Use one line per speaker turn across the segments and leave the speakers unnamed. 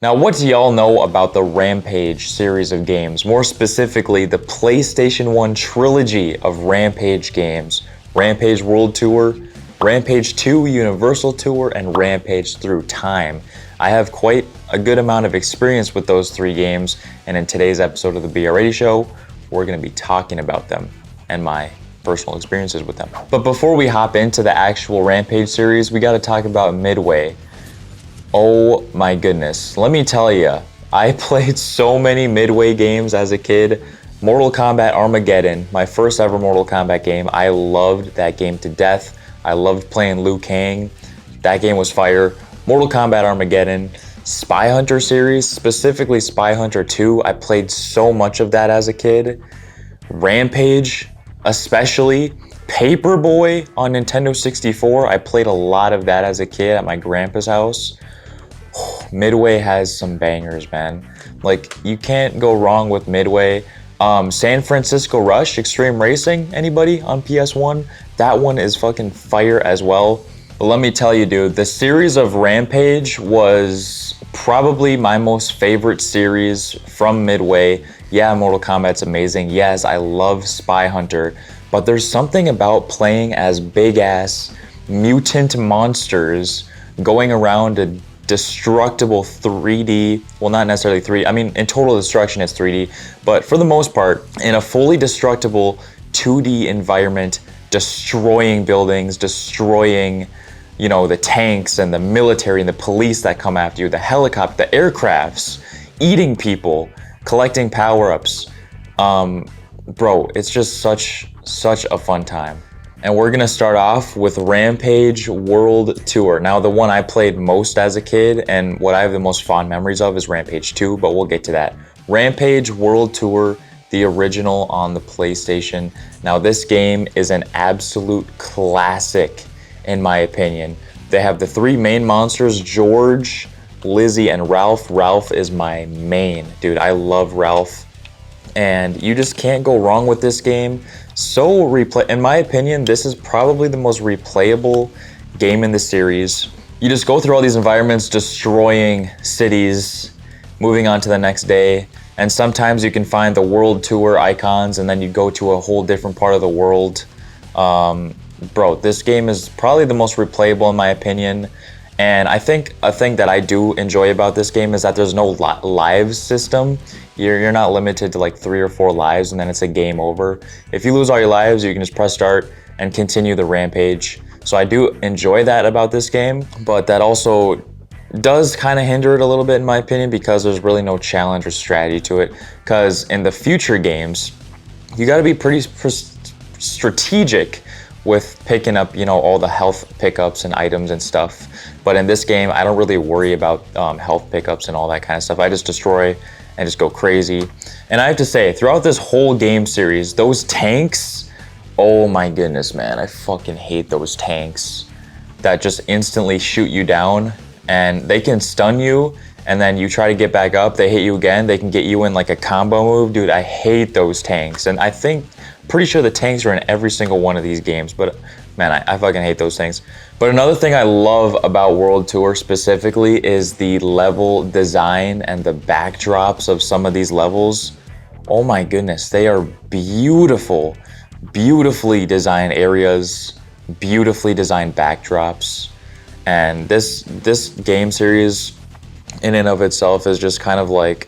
Now, what do y'all know about the Rampage series of games? More specifically, the PlayStation 1 Trilogy of Rampage games. Rampage World Tour, Rampage 2 Universal Tour, and Rampage Through Time. I have quite a good amount of experience with those three games, and in today's episode of the BR Radio Show, we're going to be talking about them and my personal experiences with them. But before we hop into the actual Rampage series, we got to talk about Midway. Oh my goodness, let me tell you, I played so many Midway games as a kid. Mortal Kombat Armageddon, my first ever Mortal Kombat game. I loved that game to death. I loved playing Liu Kang. That game was fire. Mortal Kombat Armageddon, Spy Hunter series, specifically Spy Hunter 2. I played so much of that as a kid. Rampage, especially. Paperboy on Nintendo 64. I played a lot of that as a kid at my grandpa's house. Midway has some bangers, man. Like, you can't go wrong with Midway. San Francisco Rush Extreme Racing, anybody on PS1? That one is fucking fire as well. But let me tell you, dude, the series of Rampage was probably my most favorite series from Midway. Yeah, Mortal Kombat's amazing. Yes, I love Spy Hunter. But there's something about playing as big-ass mutant monsters going around a destructible 3D, well, not necessarily 3D, I mean, in Total Destruction it's 3D, but for the most part, in a fully destructible 2D environment, destroying buildings, destroying, you know, the tanks and the military and the police that come after you, the helicopter, the aircrafts, eating people, collecting power-ups. Bro, it's just such a fun time. And we're gonna start off with Rampage World Tour. Now, the one I played most as a kid and what I have the most fond memories of is Rampage 2, but we'll get to that. Rampage World Tour, the original on the PlayStation. Now, this game is an absolute classic, in my opinion. They have the three main monsters, George, Lizzie, and Ralph. Ralph is my main. Dude, I love Ralph. And you just can't go wrong with this game. So in my opinion, this is probably the most replayable game in the series. You just go through all these environments, destroying cities, moving on to the next day. And sometimes you can find the World Tour icons and then you go to a whole different part of the world. Bro, this game is probably the most replayable in my opinion. And I think a thing that I do enjoy about this game is that there's no lives system. You're not limited to like 3 or 4 lives and then it's a game over. If you lose all your lives, you can just press start and continue the rampage. So I do enjoy that about this game, but that also does kind of hinder it a little bit in my opinion because there's really no challenge or strategy to it. Because in the future games, you got to be pretty strategic with picking up, you know, all the health pickups and items and stuff. But in this game, I don't really worry about health pickups and all that kind of stuff. I just destroy and just go crazy. And I have to say, throughout this whole game series, those tanks, oh my goodness, man, I fucking hate those tanks that just instantly shoot you down and they can stun you and then you try to get back up, they hit you again, they can get you in like a combo move. Dude, I hate those tanks. And I think, pretty sure the tanks are in every single one of these games, but man, I fucking hate those things. But another thing I love about World Tour specifically is the level design and the backdrops of some of these levels. Oh my goodness, they are beautiful, beautifully designed areas, beautifully designed backdrops. And this game series in and of itself is just kind of like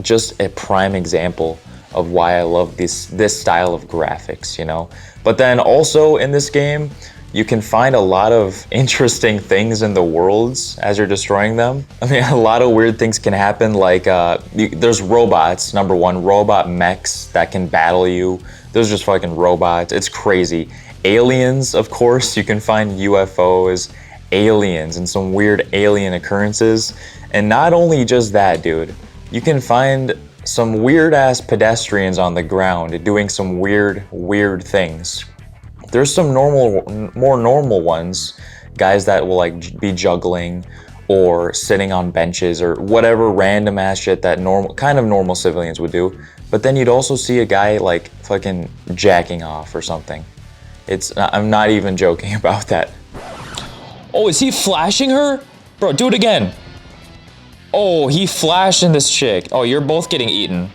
just a prime example of why I love this style of graphics, you know? But then also in this game, you can find a lot of interesting things in the worlds as you're destroying them. I mean, a lot of weird things can happen, like there's robots, number one, robot mechs that can battle you. Those are just fucking robots, it's crazy. Aliens, of course, you can find UFOs, aliens, and some weird alien occurrences. And not only just that, dude, you can find some weird ass pedestrians on the ground doing some weird things. There's some more normal ones, guys that will like be juggling or sitting on benches or whatever random ass shit that normal civilians would do. But then you'd also see a guy like fucking jacking off or something. I'm not even joking about that.
Oh, is he flashing her? Bro, do it again.
Oh, he flashed in this chick. Oh, you're both getting eaten.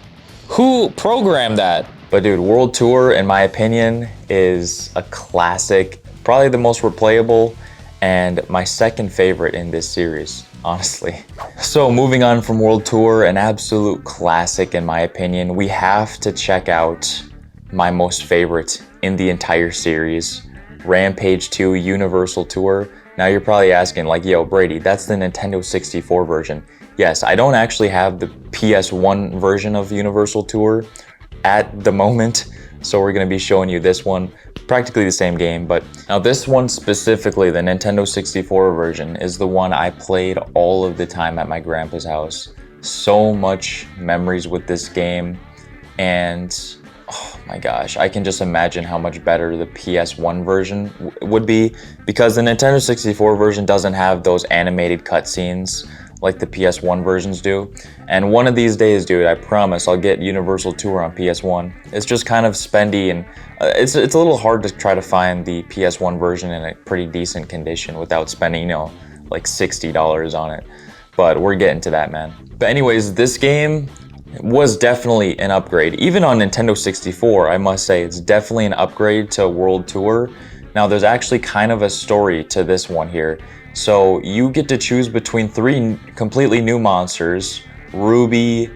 Who programmed that? But dude, World Tour, in my opinion, is a classic. Probably the most replayable and my second favorite in this series, honestly. So moving on from World Tour, an absolute classic in my opinion, we have to check out my most favorite in the entire series, Rampage 2 Universal Tour. Now you're probably asking like, yo, Brady, that's the Nintendo 64 version. Yes, I don't actually have the PS1 version of Universal Tour at the moment, so we're gonna be showing you this one, practically the same game, but now this one specifically, the Nintendo 64 version, is the one I played all of the time at my grandpa's house. So much memories with this game, and oh my gosh, I can just imagine how much better the PS1 version would be, because the Nintendo 64 version doesn't have those animated cutscenes like the PS1 versions do. And one of these days, dude, I promise I'll get Universal Tour on PS1. It's just kind of spendy, and it's a little hard to try to find the PS1 version in a pretty decent condition without spending, you know, like $60 on it. But we're getting to that, man. But anyways, this game was definitely an upgrade. Even on Nintendo 64, I must say, it's definitely an upgrade to World Tour. Now, there's actually kind of a story to this one here. So you get to choose between 3 completely new monsters, Ruby,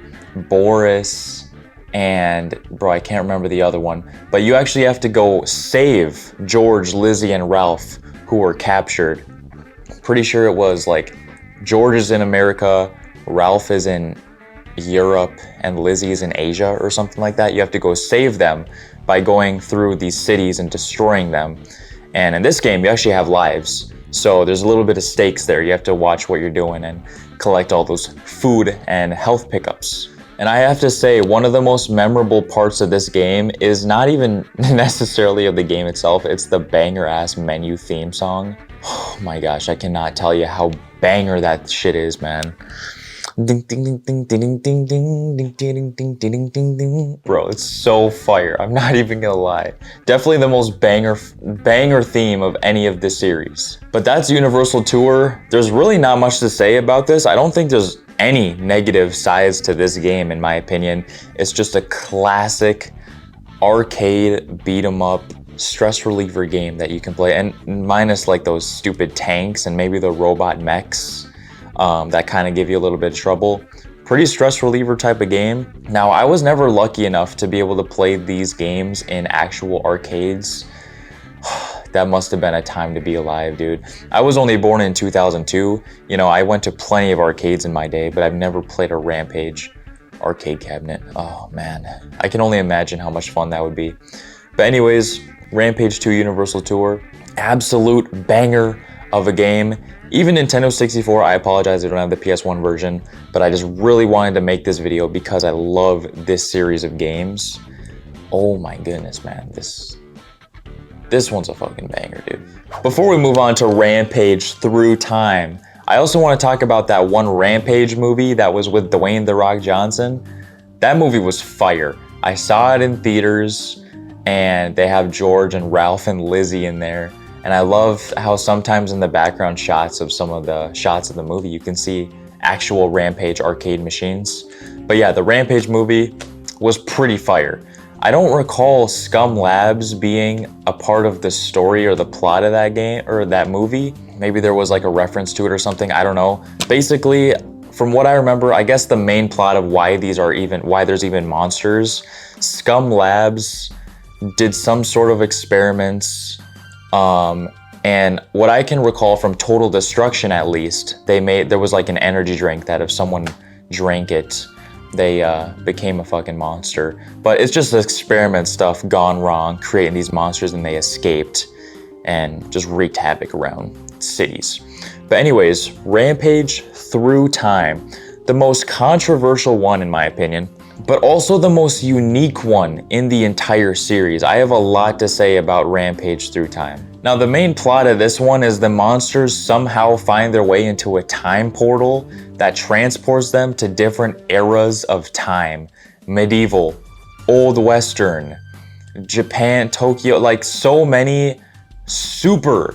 Boris, and bro, I can't remember the other one. But you actually have to go save George, Lizzie, and Ralph, who were captured. Pretty sure it was like George is in America, Ralph is in Europe, and Lizzie is in Asia or something like that. You have to go save them by going through these cities and destroying them. And in this game, you actually have lives. So there's a little bit of stakes there. You have to watch what you're doing and collect all those food and health pickups. And I have to say, one of the most memorable parts of this game is not even necessarily of the game itself, it's the banger ass menu theme song. Oh my gosh, I cannot tell you how banger that shit is, man. Ding ding ding ding ding ding ding ding ding ding ding ding ding. Bro, it's so fire. I'm not even gonna lie. Definitely the most banger theme of any of this series. But that's Universal Tour. There's really not much to say about this. I don't think there's any negative sides to this game, in my opinion. It's just a classic arcade beat 'em up stress reliever game that you can play, and minus like those stupid tanks and maybe the robot mechs. That kind of give you a little bit of trouble. Pretty stress reliever type of game. Now, I was never lucky enough to be able to play these games in actual arcades. That must have been a time to be alive, dude. I was only born in 2002. You know, I went to plenty of arcades in my day, but I've never played a Rampage arcade cabinet. Oh man, I can only imagine how much fun that would be. But anyways, Rampage 2 Universal Tour, absolute banger of a game. Even Nintendo 64, I apologize I don't have the PS1 version, but I just really wanted to make this video because I love this series of games. Oh my goodness, man, this one's a fucking banger, dude. Before we move on to Rampage Through Time, I also want to talk about that one Rampage movie that was with Dwayne "The Rock" Johnson. That movie was fire. I saw it in theaters, and they have George and Ralph and Lizzie in there. And I love how sometimes in the background shots of some of the shots of the movie, you can see actual Rampage arcade machines. But yeah, the Rampage movie was pretty fire. I don't recall Scum Labs being a part of the story or the plot of that game or that movie. Maybe there was like a reference to it or something, I don't know. Basically, from what I remember, I guess the main plot of why there's even monsters, Scum Labs did some sort of experiments. And what I can recall from Total Destruction, at least, there was like an energy drink that if someone drank it, they became a fucking monster. But it's just experiment stuff gone wrong, creating these monsters, and they escaped and just wreaked havoc around cities. But anyways, Rampage Through Time, the most controversial one in my opinion, but also the most unique one in the entire series. I have a lot to say about Rampage Through Time. Now, the main plot of this one is the monsters somehow find their way into a time portal that transports them to different eras of time. Medieval, Old Western, Japan, Tokyo, like so many super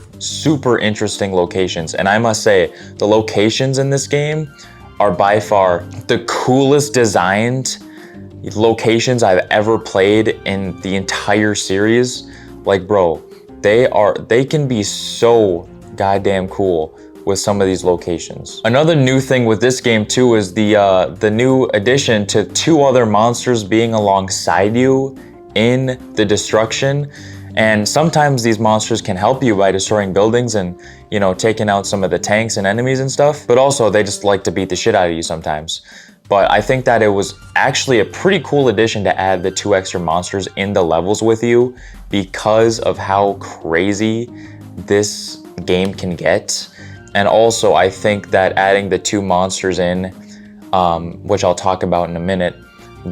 interesting locations. And I must say, the locations in this game are by far the coolest designed locations I've ever played in the entire series. Like, bro, they can be so goddamn cool with some of these locations. Another new thing with this game too is the new addition to 2 other monsters being alongside you in the destruction. And sometimes these monsters can help you by destroying buildings and, you know, taking out some of the tanks and enemies and stuff. But also they just like to beat the shit out of you sometimes. But I think that it was actually a pretty cool addition to add the 2 extra monsters in the levels with you because of how crazy this game can get. And also I think that adding the 2 monsters in, which I'll talk about in a minute,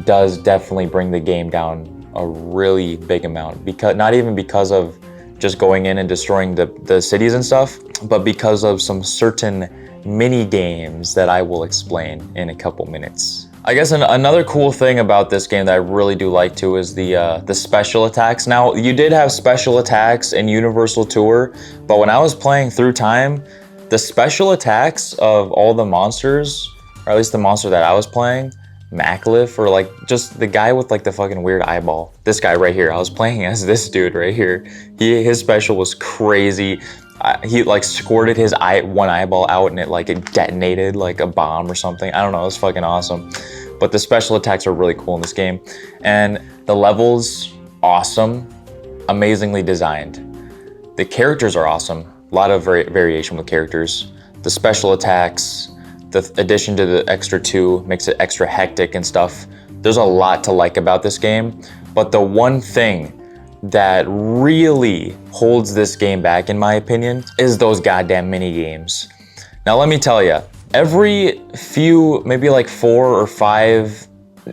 does definitely bring the game down a really big amount, because not even because of just going in and destroying the cities and stuff, but because of some certain mini games that I will explain in a couple minutes. I guess another cool thing about this game that I really do like too is the special attacks. Now, you did have special attacks in Universal Tour, but when I was playing Through Time, the special attacks of all the monsters, or at least the monster that I was playing, Macliffe, or like just the guy with like the fucking weird eyeball. This guy right here, I was playing as this dude right here. His special was crazy. He like squirted his one eyeball out and it detonated like a bomb or something. I don't know, it was fucking awesome. But the special attacks are really cool in this game. And the levels, awesome, amazingly designed. The characters are awesome. A lot of variation with characters. The special attacks, the addition to the extra 2 makes it extra hectic and stuff. There's a lot to like about this game, but the one thing that really holds this game back, in my opinion, is those goddamn mini games. Now let me tell you, every few, maybe like 4 or 5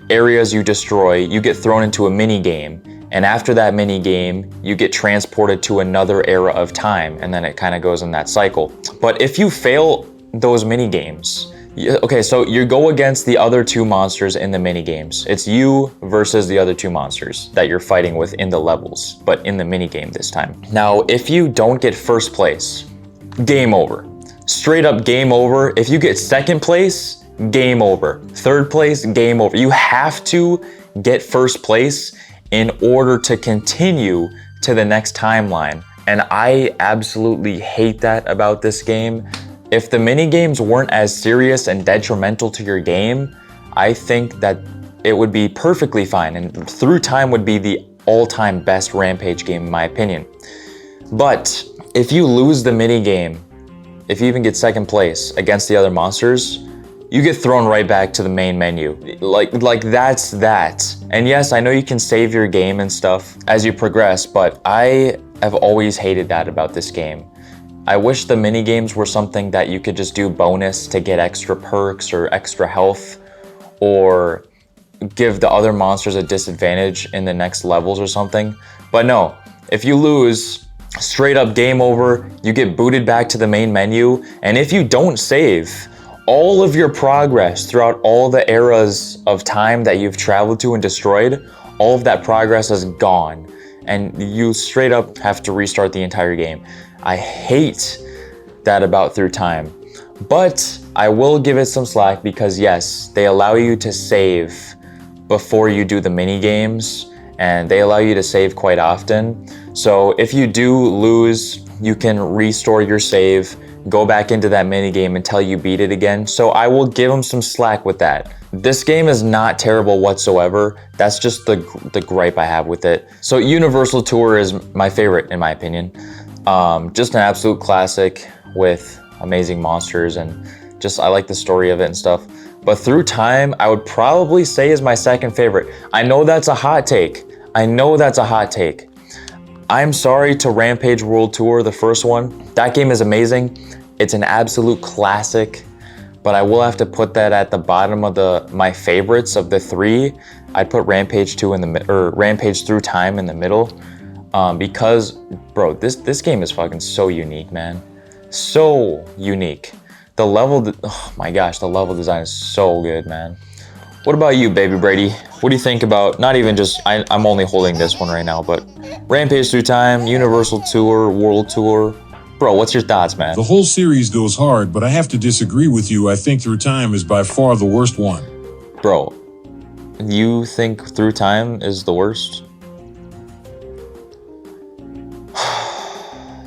areas you destroy, you get thrown into a mini game. And after that mini game, you get transported to another era of time, and then it kind of goes in that cycle. But if you fail those mini games, okay, so you go against the other 2 monsters in the mini games. It's you versus the other 2 monsters that you're fighting with in the levels, but in the mini game this time. Now, if you don't get first place, game over. Straight up game over. If you get second place, game over. Third place, game over. You have to get first place in order to continue to the next timeline. And I absolutely hate that about this game. If the mini games weren't as serious and detrimental to your game, I think that it would be perfectly fine, and Through Time would be the all-time best Rampage game in my opinion. But if you lose the mini game, if you even get second place against the other monsters, you get thrown right back to the main menu. Like that's that. And yes, I know you can save your game and stuff as you progress, but I have always hated that about this game. I wish the mini games were something that you could just do bonus to get extra perks or extra health, or give the other monsters a disadvantage in the next levels or something. But no, if you lose, straight up game over, you get booted back to the main menu, and if you don't save, all of your progress throughout all the eras of time that you've traveled to and destroyed, all of that progress is gone, and you straight up have to restart the entire game. I hate that about Through Time, but I will give it some slack because yes, they allow you to save before you do the mini games, and they allow you to save quite often. So if you do lose, you can restore your save, go back into that mini game until you beat it again. So I will give them some slack with that. This game is not terrible whatsoever. That's just the gripe I have with it. So Universal Tour is my favorite in my opinion. Just an absolute classic with amazing monsters, and just I like the story of it and stuff. But Through Time, I would probably say is my second favorite. I know that's a hot take. I know that's a hot take. I'm sorry to Rampage World Tour, the first one. That game is amazing. It's an absolute classic, but I will have to put that at the bottom of my favorites of the 3. I'd put Rampage 2 in the or Rampage Through Time in the middle, because bro, this game is fucking so unique, man. So unique. The level, oh my gosh, the level design is so good, man. What about you, Baby Brady? What do you think about, not even just, I'm only holding this one right now, but Rampage Through Time, Universal Tour, World Tour, Bro, what's your thoughts, man?
The whole series goes hard, but I have to disagree with you. I think Through Time is by far the worst one.
Bro, you think Through Time is the worst?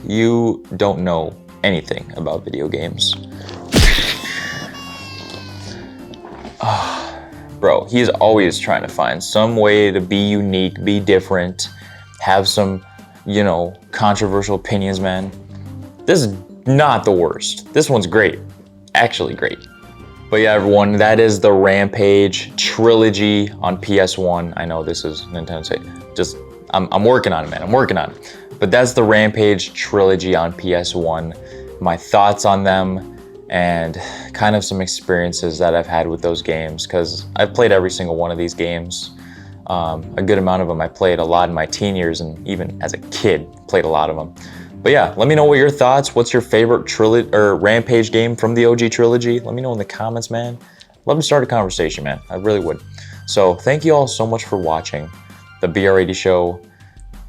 You don't know anything about video games. Bro, he's always trying to find some way to be unique, be different, have some, controversial opinions, man. This is not the worst. This one's great. Actually great. But yeah, everyone, that is the Rampage Trilogy on PS1. I know this is Nintendo say, I'm working on it, man. I'm working on it. But that's the Rampage Trilogy on PS1. My thoughts on them and kind of some experiences that I've had with those games, because I've played every single one of these games. A good amount of them I played a lot in my teen years, and even as a kid, played a lot of them. But yeah, let me know what your thoughts. What's your favorite Rampage game from the OG Trilogy? Let me know in the comments, man. Love to start a conversation, man. I really would. So thank you all so much for watching. The BR80 show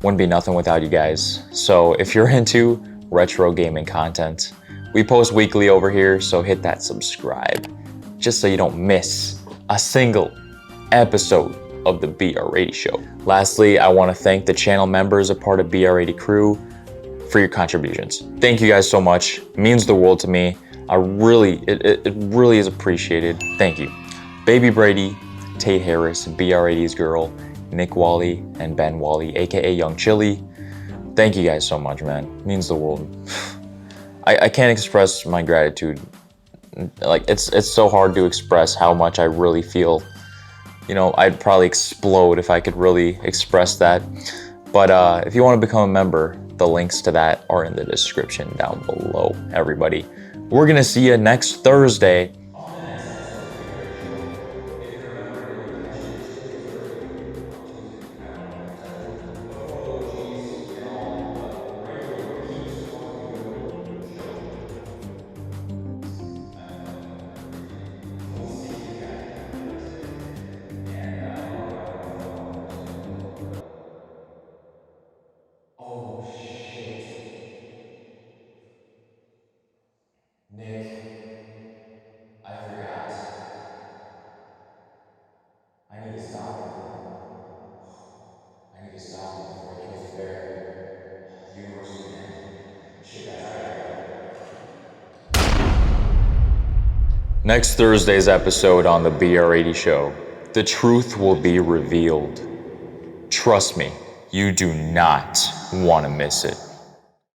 wouldn't be nothing without you guys. So if you're into retro gaming content, we post weekly over here, so hit that subscribe just so you don't miss a single episode of the BR80 show. Lastly, I want to thank the channel members, a part of BR80 crew, for your contributions. Thank you guys so much. It means the world to me. It really is appreciated. Thank you. Baby Brady, Tate Harris, BR80's girl, Nick Wally, and Ben Wally, aka Young Chili. Thank you guys so much, man. It means the world. I can't express my gratitude. Like, it's so hard to express how much I really feel. I'd probably explode if I could really express that. But if you want to become a member, the links to that are in the description down below, everybody. We're gonna see you next Thursday. Oh shit. Nick, I forgot. I need to stop him from... I need to stop him before he kills his bear. The universe is gonna end. Shit, guys, I gotta go. Next Thursday's episode on the BR80 show, the truth will be revealed. Trust me, you do not want to miss it.